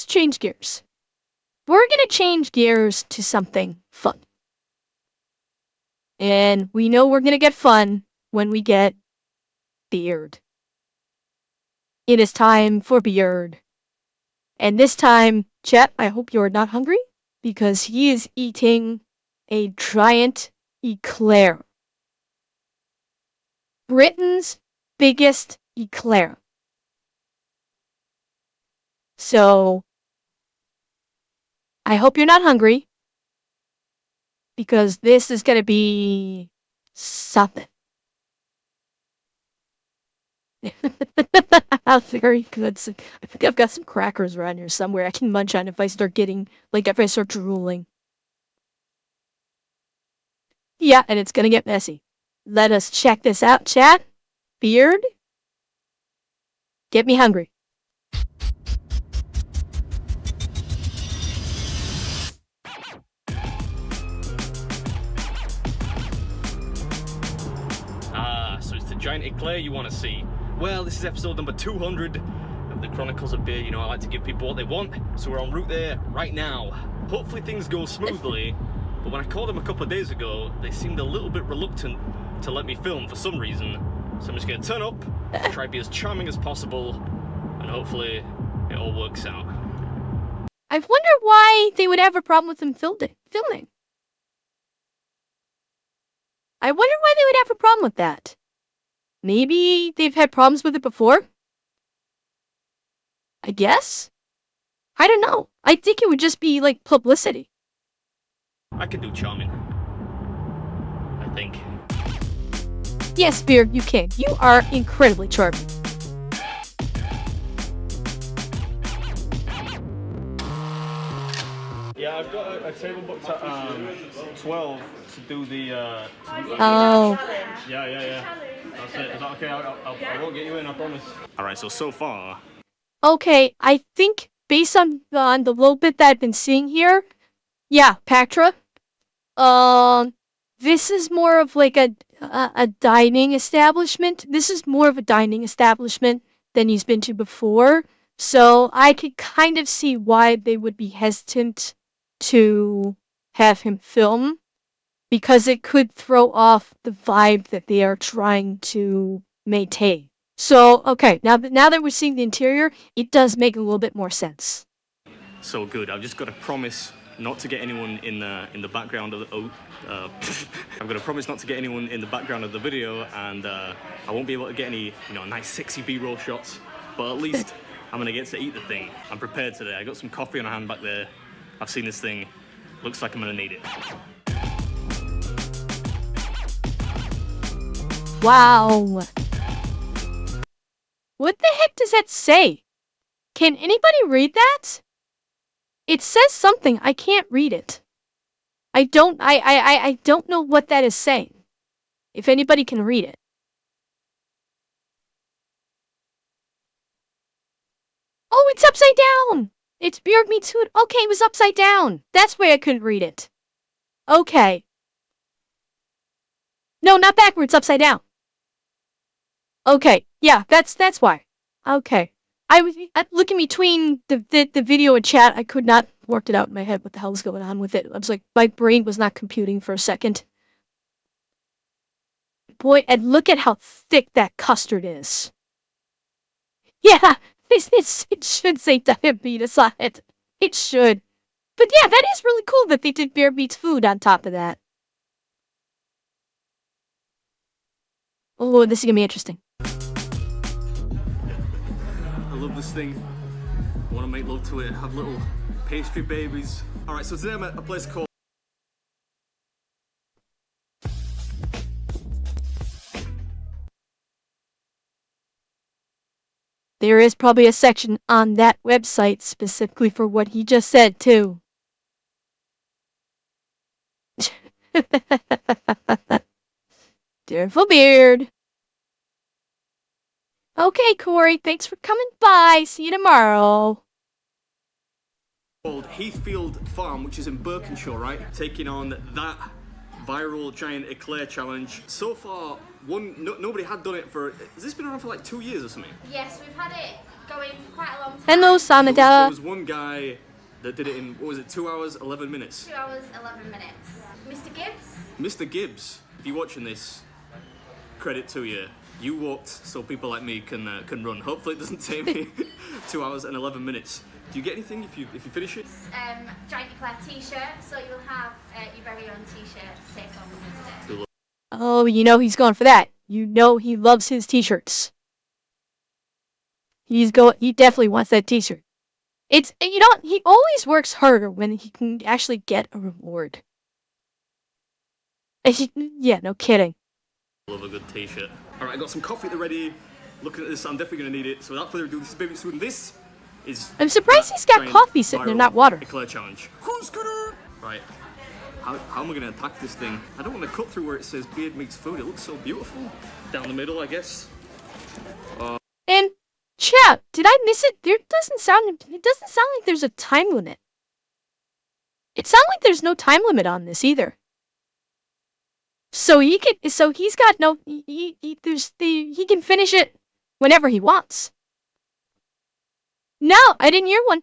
let's change gears. We're gonna change gears to something fun. And we know we're gonna get fun when we get Beard. It is time for Beard. And this time, chat, I hope you're not hungry, because he is eating a giant Eclair. Britain's biggest Eclair. So, I hope you're not hungry, because this is gonna be something. Very good. I think I've got some crackers around here somewhere I can munch on if I start drooling. Yeah, and it's gonna get messy. Let us check this out, chat. Beard, get me hungry. So it's the giant Eclair you want to see. Well, this is episode number 200 of the Chronicles of Beard. You know, I like to give people what they want, so we're en route there right now. Hopefully things go smoothly, but when I called them a couple of days ago, they seemed a little bit reluctant to let me film for some reason. So I'm just going to turn up, try to be as charming as possible, and hopefully it all works out. I wonder why they would have a problem with them filming. I wonder why they would have a problem with that. Maybe they've had problems with it before? I guess? I don't know. I think it would just be like publicity. I can do charming. I think. Yes, Beard, you can. You are incredibly charming. Yeah, I've got a table booked at 12 to do the. Oh. Yeah. That's it. Is that okay? I won't get you in, I promise. Alright, so far. Okay, I think based on the little bit that I've been seeing here, yeah, Pactra. This is more of like a dining establishment. This is more of a dining establishment than he's been to before. So I could kind of see why they would be hesitant to have him film, because it could throw off the vibe that they are trying to maintain. So, okay, now that we're seeing the interior, it does make a little bit more sense. So good. I've just got to promise not to get anyone in the background of the. I've got to promise not to get anyone in the background of the video, and I won't be able to get any, nice sexy B-roll shots. But at least I'm gonna get to eat the thing. I'm prepared today. I got some coffee on a hand back there. I've seen this thing. Looks like I'm gonna need it. Wow. What the heck does that say? Can anybody read that? It says something. I can't read it. I don't know what that is saying. If anybody can read it. Oh, it's upside down! It's Beardmeetsfood. Okay, it was upside down. That's why I couldn't read it. Okay. No, not backwards, upside down. Okay, yeah, that's why. Okay. I was looking between the video and chat. I could not work it out in my head what the hell was going on with it. I was like, my brain was not computing for a second. Boy, and look at how thick that custard is. Yeah, it should say diabetes on it. It should. But yeah, that is really cool that they did Beardmeetsfood on top of that. Oh, this is gonna be interesting. I love this thing. I want to make love to it, have little pastry babies. Alright, so today I'm at a place called... There is probably a section on that website specifically for what he just said, too. Dearful Beard. Okay, Corey, thanks for coming by. See you tomorrow. Called Heathfield Farm, which is in Berkshire, right? Taking on that viral giant Eclair challenge. So far, nobody had done it for... Has this been around for like 2 years or something? Yes, we've had it going for quite a long time. Hello, There Samada. was one guy that did it in, what was it, 2 hours, 11 minutes? 2 hours, 11 minutes. Mr. Gibbs? Mr. Gibbs, if you're watching this, credit to you. You walked so people like me can run. Hopefully it doesn't take me 2 hours and 11 minutes. Do you get anything if you finish it? Giant Eclair t-shirt, so you'll have your very own t-shirt to take home with you today. Oh, you know he's going for that. You know he loves his t-shirts. He definitely wants that t-shirt. He always works harder when he can actually get a reward. Yeah, no kidding. Love a good t-shirt. Alright, I got some coffee at the ready. Looking at this, I'm definitely going to need it. So without further ado, this is Beardmeetsfood, and this is... I'm surprised he's got coffee sitting there, not water. Eclair challenge. Right. How am I going to attack this thing? I don't want to cut through where it says Beardmeetsfood. It looks so beautiful. Down the middle, I guess. And, chat, did I miss it? It doesn't sound like there's a time limit. It sounds like there's no time limit on this either. So he can finish it whenever he wants. No, I didn't hear one.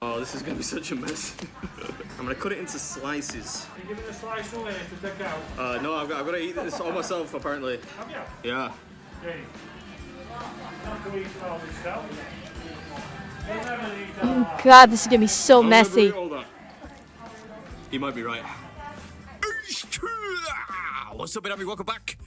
Oh, this is going to be such a mess. I'm going to cut it into slices. Are you giving a slice away to take out? No, I've got to eat this all myself, apparently. Have you? Yeah. Okay. Not to eat all this stuff. You'll never eat all Oh that. God, this is gonna be so I'm gonna messy. eat all that. You might be right. What's up, everybody? Welcome back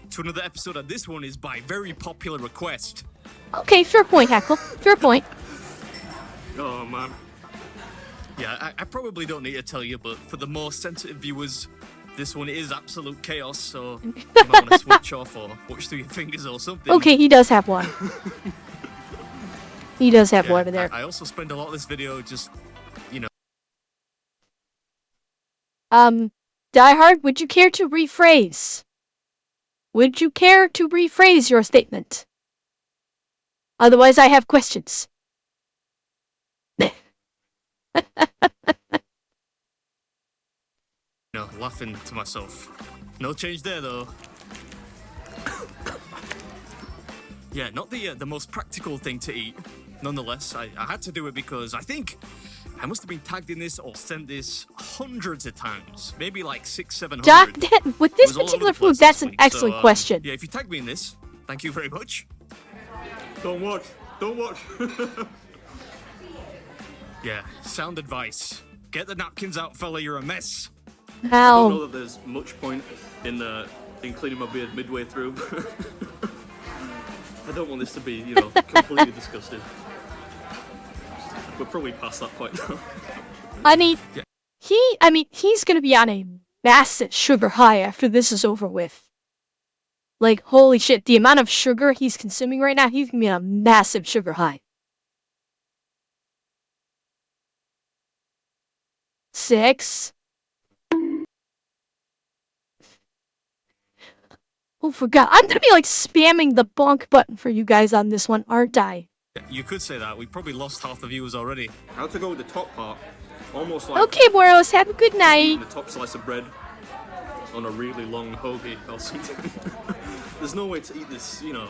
to another episode, and this one is by very popular request. Okay, fair point, Heckle. Fair point. Oh, man. Yeah, I probably don't need to tell you, but for the more sensitive viewers, this one is absolute chaos, so you might want to switch off or watch through your fingers or something. Okay, he does have one. He does have Yeah, water there. I also spend a lot of this video just, you know... Die Hard, would you care to rephrase? Would you care to rephrase your statement? Otherwise, I have questions. No, laughing to myself. No change there, though. Yeah, not the most practical thing to eat. Nonetheless, I had to do it because I think I must have been tagged in this or sent this hundreds of times. Maybe like 600, 700. With this particular food, that's an excellent question. Yeah, if you tag me in this, thank you very much. Don't watch. Don't watch. Yeah, sound advice. Get the napkins out, fella, you're a mess. I don't know How? that there's much point in cleaning my beard midway through. I don't want this to be, you know, completely disgusting. We're probably past that point now. I mean, Yeah. he's gonna be on a massive sugar high after this is over with. Like, holy shit, the amount of sugar he's consuming right now, he's gonna be on a massive sugar high. 6. Oh, forgot. I'm gonna be like spamming the bonk button for you guys on this one, aren't I? You could say that. We probably lost half the viewers already. How to go with the top part? Almost like Okay, Boros, have a good night. the top slice of bread on a really long hoagie or something. There's no way to eat this, you know,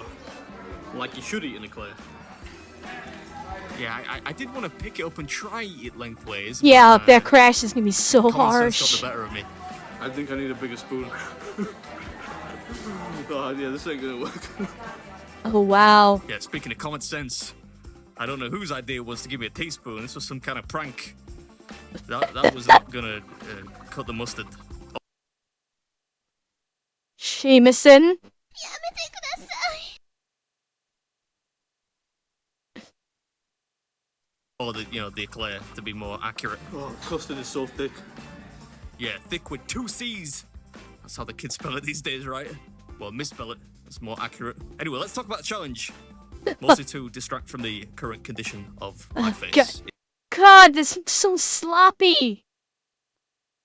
like you should eat an eclair. Yeah, I did want to pick it up and try eat it lengthways. Yeah, but, that crash is gonna be so common sense harsh. got the better of me. I think I need a bigger spoon. Oh, yeah, this ain't gonna work. Oh, wow. Yeah, speaking of common sense, I don't know whose idea it was to give me a teaspoon. This was some kind of prank. That was not gonna cut the mustard. Jameson. Or the eclair, to be more accurate. Oh, custard is so thick. Yeah, thick with 2 C's. That's how the kids spell it these days, right? Well, misspell it. That's more accurate. Anyway, let's talk about the challenge. Mostly to distract from the current condition of my face. God, this is so sloppy.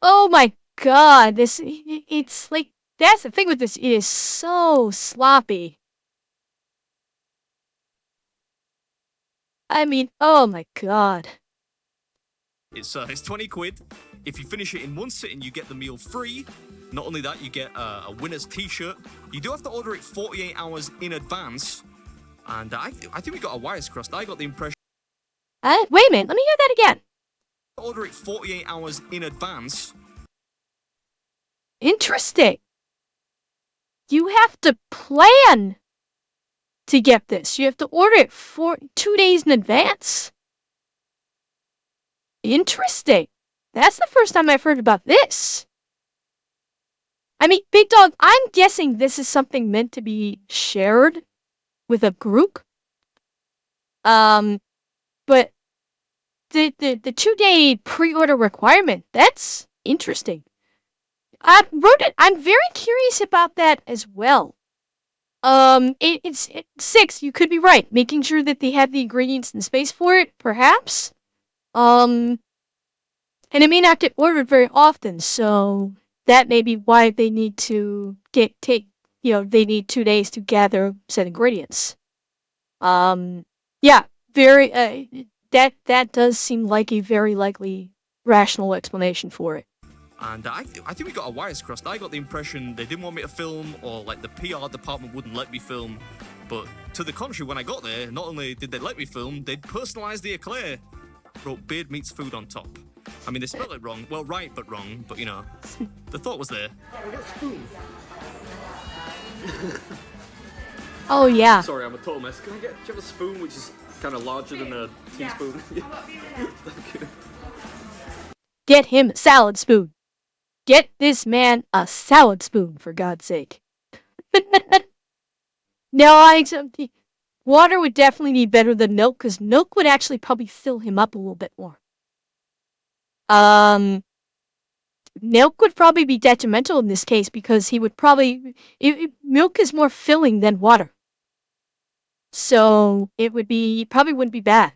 Oh my God, it's like, that's the thing with this, it is so sloppy. I mean, oh my God. It's 20 quid. If you finish it in one sitting, you get the meal free. Not only that, you get a winner's t-shirt. You do have to order it 48 hours in advance. And I think we got our wires crossed. I got the impression Wait a minute, let me hear that again. order it 48 hours in advance. Interesting. You have to plan to get this. You have to order it 2 days in advance. Interesting. That's the first time I've heard about this. I mean, Big Dog, I'm guessing this is something meant to be shared with a group. But the 2-day pre-order requirement, that's interesting. I wrote it. I'm very curious about that as well. It's 6, you could be right. Making sure that they have the ingredients and space for it, perhaps. And it may not get ordered very often, so that may be why they need to they need 2 days to gather said ingredients. Yeah, very, that does seem like a very likely rational explanation for it. And I think we got our wires crossed. I got the impression they didn't want me to film, or like the PR department wouldn't let me film. But to the contrary, when I got there, not only did they let me film, they'd personalised the Eclair. Wrote Beardmeetsfood on top. I mean, they spelled it wrong. Well, right, but wrong. But, you know, the thought was there. Oh, yeah. Sorry, I'm a total mess. Do you have a spoon which is kind of larger than a teaspoon? Thank you. Get him a salad spoon. Get this man a salad spoon, for God's sake. No, water would definitely be better than milk, because milk would actually probably fill him up a little bit more. Milk would probably be detrimental in this case, because he would probably... milk is more filling than water. So, it probably wouldn't be bad.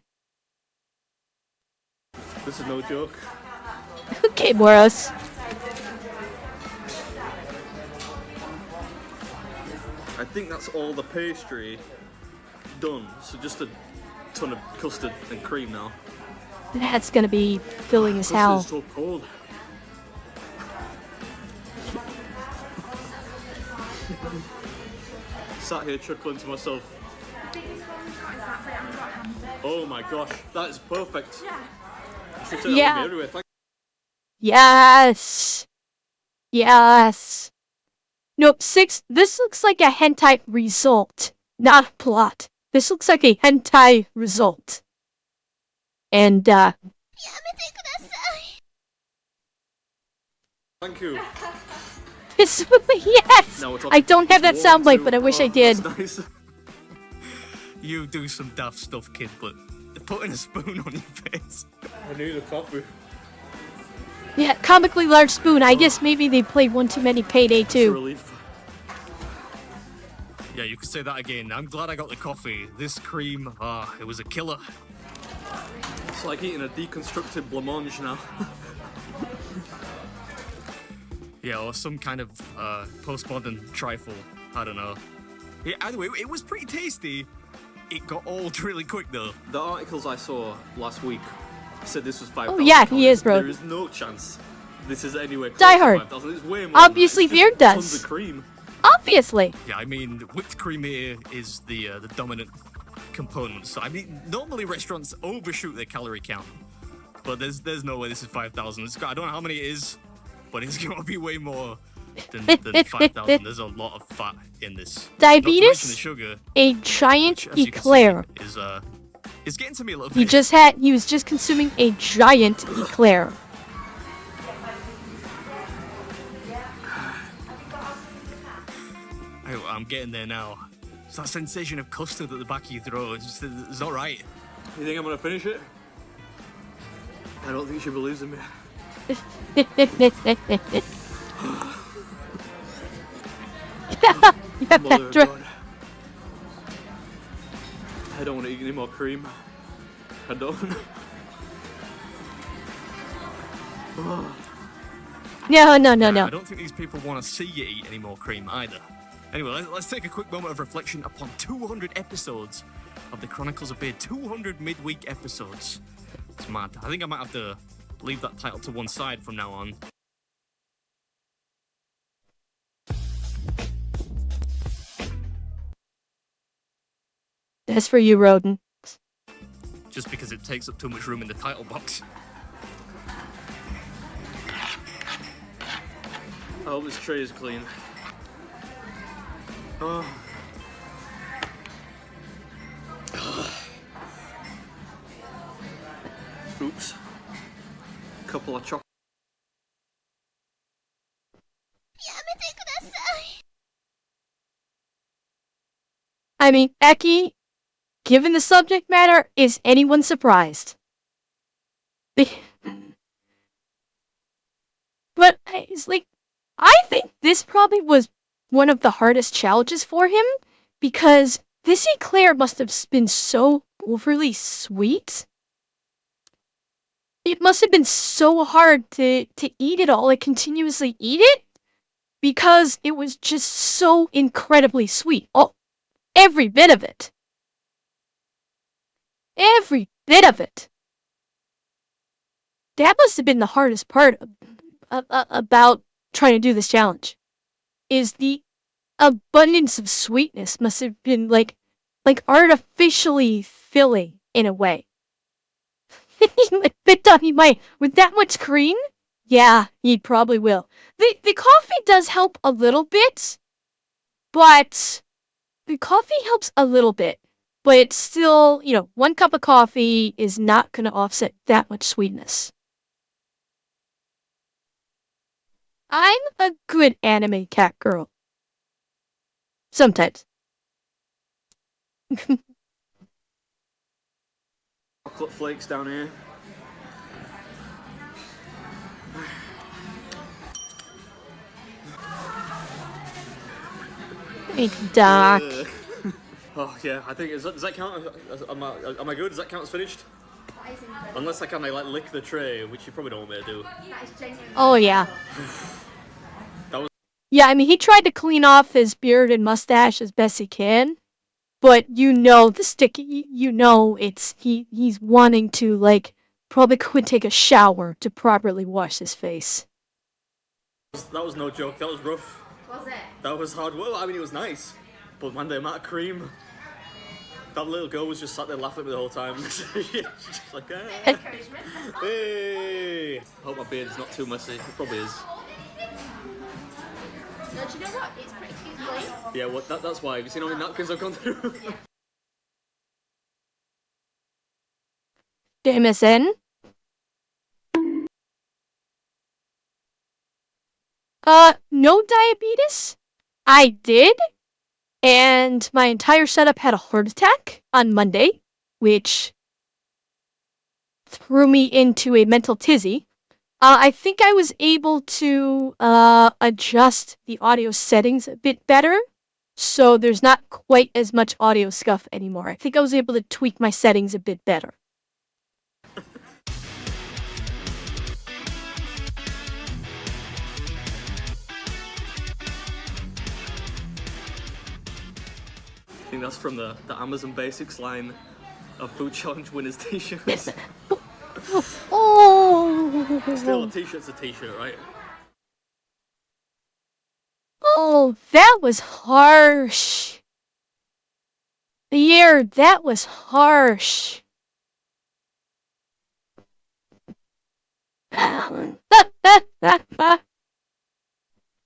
This is no joke. Okay, Moros. I think that's all the pastry done. So just a ton of custard and cream now. That's gonna be filling as hell. Custard is so cold. Sat here chuckling to myself. Oh my gosh, that is perfect. Yeah. Everywhere. Yes. Yes. Nope, 6. This looks like a hentai result, not a plot. This looks like a hentai result. And, Thank you. yes! I don't have that soundbite, but I wish I did. Nice. You do some daft stuff, kid, but putting a spoon on your face. I need a coffee. Yeah, comically large spoon. I guess maybe they played one too many Payday 2. Relief. Yeah, you could say that again. I'm glad I got the coffee. This cream, it was a killer. It's like eating a deconstructed blancmange now. Yeah, or some kind of postmodern trifle. I don't know. Yeah, anyway, it was pretty tasty. It got old really quick though. The articles I saw last week said this was 5,000. Oh yeah, he is, bro. There is no chance this is anywhere close Die Hard. to 5,000. It's way more. Obviously, Beard does. Tons of cream. Obviously. Yeah, I mean, whipped cream here is the dominant component. So I mean, normally restaurants overshoot their calorie count, but there's no way this is 5,000. I don't know how many it is, but it's gonna be way more than 5,000. There's a lot of fat in this. Diabetes? The sugar, a giant which, Eclair. Is getting to me a little He bit. He was just consuming a giant Eclair. I'm getting there now. It's that sensation of custard at the back of your throat. It's not right. You think I'm gonna finish it? I don't think she believes in me. Mother of God. I don't want to eat any more cream. I don't. No. I don't think these people want to see you eat any more cream either. Anyway, let's take a quick moment of reflection upon 200 episodes of the Chronicles of Beard. 200 midweek episodes. It's mad. I think I might have to leave that title to one side from now on. As for you, Roden. Just because it takes up too much room in the title box. I hope this tray is clean. Oh. Oops. Couple of chocolate. I mean, Eki, given the subject matter, is anyone surprised? But it's like, I think this probably was one of the hardest challenges for him, because this Eclair must have been so overly sweet. It must have been so hard to eat it all, like continuously eat it, because it was just so incredibly sweet. Every bit of it. Every bit of it. That must have been the hardest part about trying to do this challenge. Is the abundance of sweetness must have been like artificially filling in a way. Bit Dummy might with that much cream? Yeah, he probably will. The coffee does help a little bit, but it's still, 1 cup of coffee is not gonna offset that much sweetness. I'm a good anime cat girl. Sometimes. Chocolate flakes down here. Thanks, Doc. Oh yeah, I think does that count? Am I good? Does that count as finished? Unless I can like lick the tray, which you probably don't want me to do. Oh yeah. That was. Yeah, I mean he tried to clean off his beard and mustache as best he can, but the stick. It's he's wanting to like probably could take a shower to properly wash his face. That was no joke. That was rough. Was it? That was hard. Well, I mean, it was nice, but man, the amount of cream. That little girl was just sat there laughing at me the whole time. She's just like, ah. Encouragement. Hey! Hope my beard's not too messy. It probably is. Don't you know what? It's pretty clean. Yeah, well, that's why. Have you seen how many napkins I've gone through? MSN. No diabetes. I did, and my entire setup had a heart attack on Monday, which threw me into a mental tizzy. I think I was able to adjust the audio settings a bit better, so there's not quite as much audio scuff anymore. I think I was able to tweak my settings a bit better. I think that's from the Amazon Basics line of Food Challenge winners t-shirts. Oh! Still, a t-shirt's a t-shirt, right? Oh, that was harsh. That was harsh.